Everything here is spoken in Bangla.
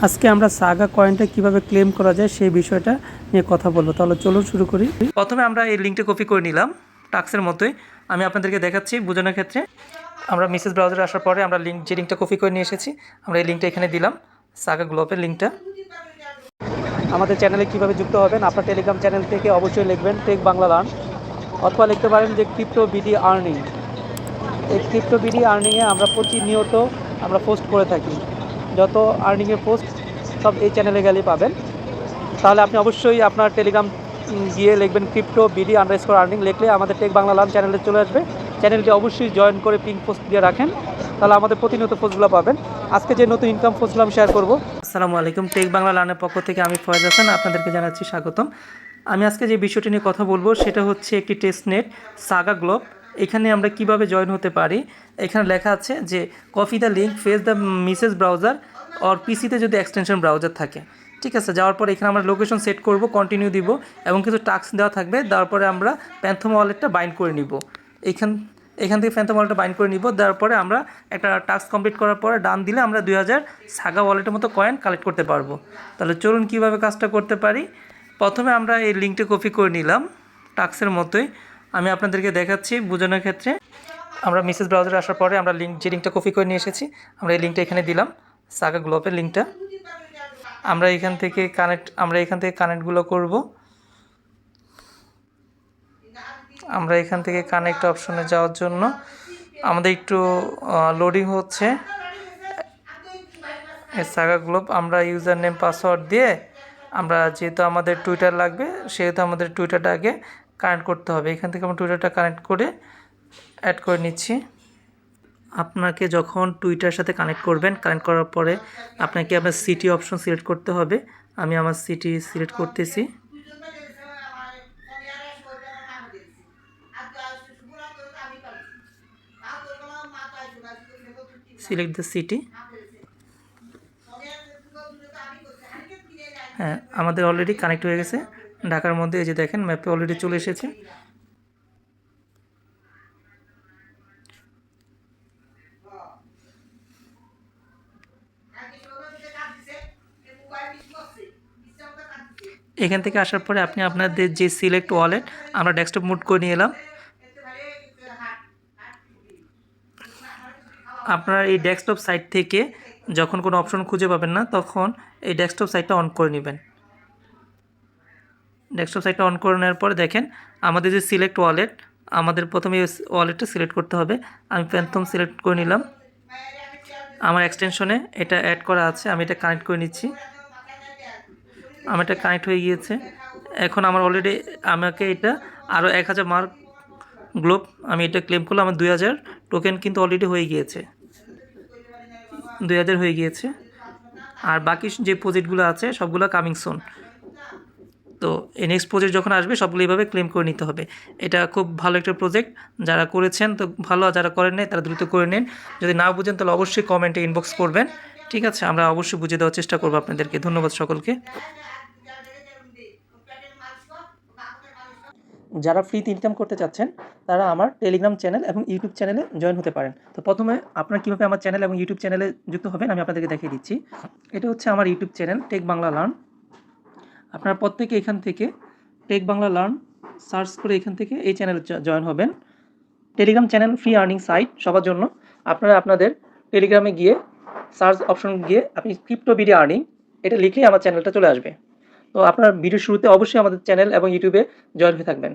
আজকে আমরা সাগা কয়েনটা কিভাবে ক্লেম করা যায় সেই বিষয়টা নিয়ে কথা বলবো। তাহলে চলুন শুরু করি। প্রথমে আমরা এই লিঙ্কটা কপি করে নিলাম টাক্সের মতোই। আমি আপনাদেরকে দেখাচ্ছি বোঝানোর ক্ষেত্রে। আমরা মেসেজ ব্রাউজারে আসার পরে আমরা যে লিঙ্কটা কপি করে নিয়ে এসেছি, আমরা এই লিঙ্কটা এখানে দিলাম, সাগা গ্লোবের লিঙ্কটা। আমাদের চ্যানেলে কিভাবে যুক্ত হবেন, আপনার টেলিগ্রাম চ্যানেল থেকে অবশ্যই লিখবেন টেক বাংলা লার্ন, অথবা লিখতে পারেন যে ক্রিপ্টো বিডি আর্নিং। এই ক্রিপ্টো বিডি আর্নিংয়ে আমরা প্রতিনিয়ত আমরা পোস্ট করে থাকি। যত আর্নিংয়ের পোস্ট সব এই চ্যানেলে গেলেই পাবেন। তাহলে আপনি অবশ্যই আপনার টেলিগ্রাম গিয়ে লিখবেন ক্রিপ্টো বিডি আন্ডারস্কোর আর্নিং, লিখলে আমাদের টেক বাংলা লার্ন চ্যানেলে চলে আসবে। চ্যানেলটি অবশ্যই জয়েন করে পিং পোস্ট দিয়ে রাখেন, তাহলে আমাদের প্রতিনিয়ত পোস্টগুলো পাবেন। আজকে যে নতুন ইনকাম পোস্টগুলো আমি শেয়ার করবো। আসসালামু আলাইকুম, টেক বাংলা লার্নের পক্ষ থেকে আমি ফয়েজ হাসান আপনাদেরকে জানাচ্ছি স্বাগতম। আমি আজকে যে বিষয়টি নিয়ে কথা বলবো সেটা হচ্ছে একটি টেস্টনেট সাগা গ্লোব। এখানে আমরা কিভাবে জয়েন হতে পারি। এখানে লেখা আছে যে copy the link, face the message browser or পিসিতে যদি এক্সটেনশন ব্রাউজার থাকে। ঠিক আছে, যাওয়ার পরে এখানে আমরা লোকেশন সেট করব, কন্টিনিউ দিব এবং কিছু টাস্ক দেওয়া থাকবে। তারপরে আমরা প্যান্থম ওয়ালেটটা বাইন্ড করে নিব। এখান থেকে প্যান্থম ওয়ালেটটা বাইন্ড করে নিব। তারপরে আমরা একটা টাস্ক কমপ্লিট করার পরে ডান দিলে আমরা 2000 সাগা ওয়ালেটের মতো কয়েন কালেক্ট করতে পারবো। তাহলে চলুন কীভাবে কাজটা করতে পারি। প্রথমে আমরা এই লিঙ্কটা কপি করে নিলাম টাক্সের মতোই। আমি আপনাদেরকে দেখাচ্ছি বোঝানোর ক্ষেত্রে। আমরা মেসেজ ব্রাউজারে আসার পরে আমরা যে লিঙ্কটা কপি করে নিয়ে এসেছি, আমরা এই লিঙ্কটা এখানে দিলাম, সাগা গ্লোবের লিঙ্কটা। আমরা এখান থেকে কানেক্টগুলো করব। আমরা এখান থেকে কানেক্ট অপশনে যাওয়ার জন্য আমাদের একটু লোডিং হচ্ছে। সাগা গ্লোব আমরা ইউজার নেম পাসওয়ার্ড দিয়ে আমরা, যেহেতু আমাদের টুইটার লাগবে সেহেতু আমাদের টুইটারটা আগে কানেক্ট করতে হবে। এখান থেকে আমরা টুইটারটা কানেক্ট করে অ্যাড করে নিচ্ছি। আপনাকে যখন টুইটারের সাথে কানেক্ট করবেন, কানেক্ট করার পরে আপনাকে আপনার সিটি অপশন সিলেক্ট করতে হবে। আমি আমার সিটি সিলেক্ট করতেছি। Select the city. হ্যাঁ, আমাদের অলরেডি কানেক্ট হয়ে গেছে ঢাকার মধ্যে। এই যে দেখেন ম্যাপে অলরেডি চলে এসেছে। এখান থেকে আসার পরে আপনি আপনাদের যে সিলেক্ট ওয়ালেট, আমরা ডেস্কটপ মুড করে নিয়ে এলাম। আপনারা এই ডেস্কটপ সাইট থেকে যখন কোনো অপশন খুঁজে পাবেন না, তখন এই ডেস্কটপ সাইটটা অন করে নেবেন। ডেস্কটপ সাইটটা অন করে নেওয়ার পরে দেখেন আমাদের যে সিলেক্ট ওয়ালেট, আমাদের প্রথমে ওয়ালেটটা সিলেক্ট করতে হবে। আমি প্যান্থম সিলেক্ট করে নিলাম। আমার এক্সটেনশনে এটা অ্যাড করা আছে, আমি এটা কানেক্ট করে নিচ্ছি। আমার এটা কানেক্ট হয়ে গিয়েছে। এখন আমার অলরেডি আমাকে এটা আরও 1000 মার্ক গ্লোব আমি এটা ক্লেম করলাম। আমার 2000 টোকেন কিন্তু অলরেডি হয়ে গিয়েছে, 2000 হয়ে গিয়েছে। আর বাকি যে প্রজেক্টগুলো আছে সবগুলো কামিং সুন। তো এই নেক্সট প্রজেক্ট যখন আসবে সবগুলো এইভাবে ক্লেম করে নিতে হবে। এটা খুব ভালো একটা প্রজেক্ট, যারা করেছেন তো ভালো, যারা করেন নাই তারা দ্রুত করে নেন। যদি না বুঝেন তাহলে অবশ্যই কমেন্টে ইনবক্স করবেন। ঠিক আছে, আমরা অবশ্যই বুঝিয়ে দেওয়ার চেষ্টা করবো আপনাদেরকে। ধন্যবাদ সকলকে। যারা ফ্রিতে ইনকাম করতে চাচ্ছেন তারা আমার টেলিগ্রাম চ্যানেল এবং ইউটিউব চ্যানেলে জয়েন হতে পারেন। তো প্রথমে আপনারা কীভাবে আমার চ্যানেল এবং ইউটিউব চ্যানেলে যুক্ত হবেন আমি আপনাদেরকে দেখিয়ে দিচ্ছি। এটা হচ্ছে আমার YouTube channel Tech Bangla Learn. আপনারা প্রত্যেকে এখান থেকে টেক বাংলা লার্ন সার্চ করে এখান থেকে এই চ্যানেলে জয়েন হবেন। Telegram channel free earning site সবার জন্য। আপনারা আপনাদের টেলিগ্রামে গিয়ে সার্চ অপশন গিয়ে আপনি ক্রিপ্টো বিডি আর্নিং এটা লিখলেই আমার চ্যানেলটা চলে আসবে। তো আপনার ভিডিওর শুরুতে অবশ্যই আমাদের চ্যানেল এবং ইউটিউবে জয়েন হয়ে থাকবেন।